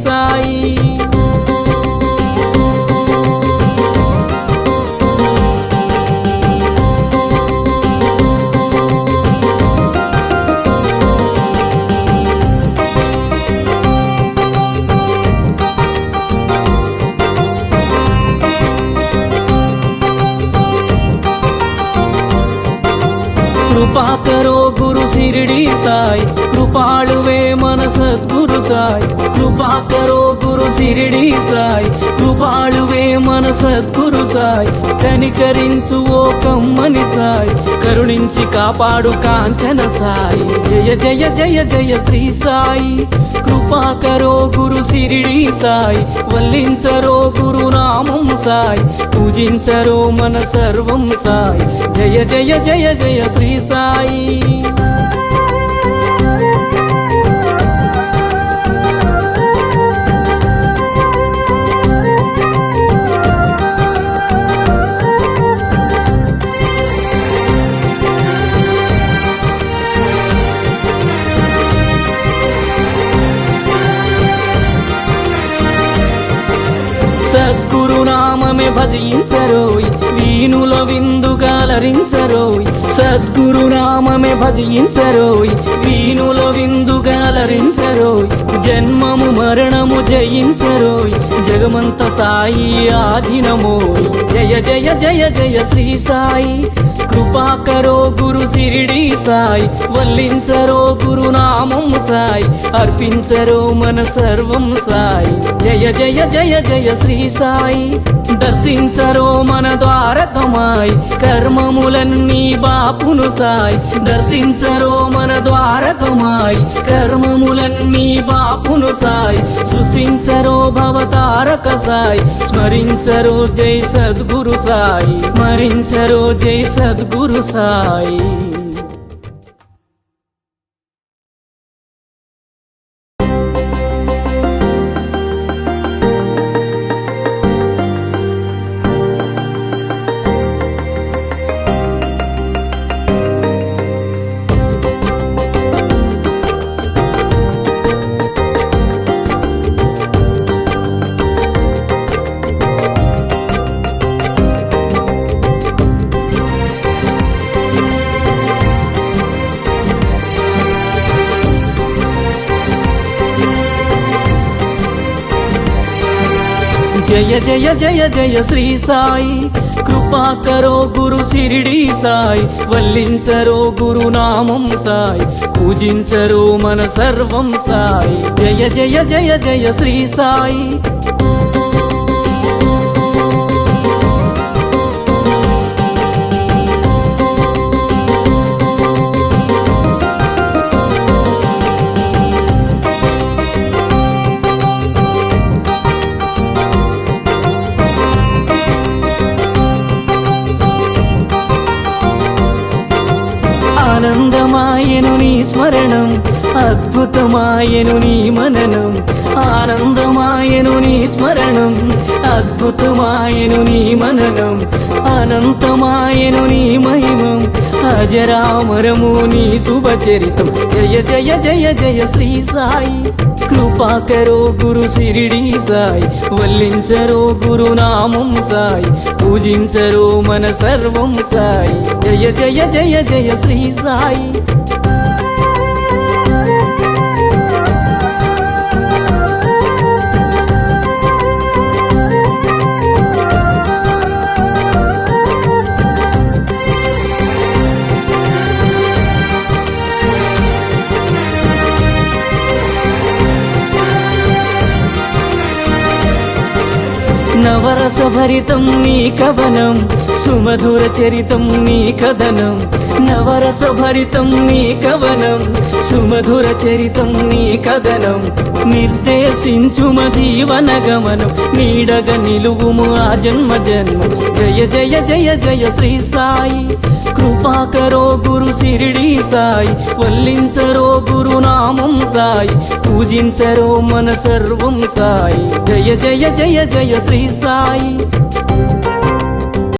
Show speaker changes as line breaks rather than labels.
సాయి. कृपा करो गुरु शिरडी साई, कृपाळुवे मन सद्गुरु साई. कृपा करो गुरु शिरडी साई, कृपाळुवे मन సద్గురు సాయి. కనికరించు ఓ కమ్మని సాయి, కరుణించి కాపాడు కాంచన సాయి. జయ జయ జయ జయ శ్రీ సాయి. కృపా కరో గురు శిరిడి సాయి, వల్లించరో గురు నామం సాయి. పూజించరో మన సర్వం సాయి. జయ జయ జయ జయ శ్రీ సాయి. సద్గురు నామమే భజించరోయ్, వీణుల విందుగాలరించరోయ్. సద్గురు నామమే భజించరోయ్, వీణుల విందుగాలరించరోయ్. జన్మము మరణము జయించరోయ్, జగమంత సాయి ఆధీనమోయ్. జయ జయ జయ జయ శ్రీ సాయి. కృపా కరో గురు శిరిడి సాయి, వల్లించరో గురు నామం సాయి. అర్పించరో మన సర్వం సాయి. జయ జయ జయ జయ శ్రీ సాయి. దర్శించరో మన ద్వారకమాయి, కర్మములన్నీ బాపును సాయి. దర్శించరో మన ద్వారకమాయి, కర్మములన్నీ బాపును సాయి. సృశించరో భవతారక సాయి, స్మరించరో జై సద్గురు సాయి. స్మరించరో జై సద్గురు సాయి. జయ జయ జయ జయ శ్రీ సాయి. కృపా కరో గురు శిరిడి సాయి, వల్లించరో గురు నామం సాయి. పూజించరో మన సర్వం సాయి. జయ జయ జయ జయ శ్రీ సాయి. ఆనందమాయను నీ స్మరణం, అద్భుతమాయను నీ మననం. ఆనందమాయను నీ స్మరణం, అద్భుతమాయను నీ మననం. అనంతమాయను నీ మహిమం, అజరామరము నీ శుభచరితం. జయ జయ జయ జయ శ్రీ సాయి. కృపా కరో గురు శిరిడి సాయి, వల్లించరో గురు నామం సాయి. పూజించరో మన సర్వం సాయి. జయ జయ జయ జయ శ్రీ సాయి. నవరస భరితం నీ కవనం, సుమధుర చరితం నీ కథనం. నవరస భరితం నీ కవనం, సుమధుర చరితం నీ కథనం. నిర్దేశించుమ జీవన గమనం, నీడగ నిలువుము ఆ జన్మ జన్మం. జయ జయ జయ జయ శ్రీ సాయి. కృపా కరో గురు శిరిడి సాయి, వల్లించరో గురు నామం సాయి. పూజించరో మన సర్వం సాయి. జయ జయ జయ జయ శ్రీ సాయి.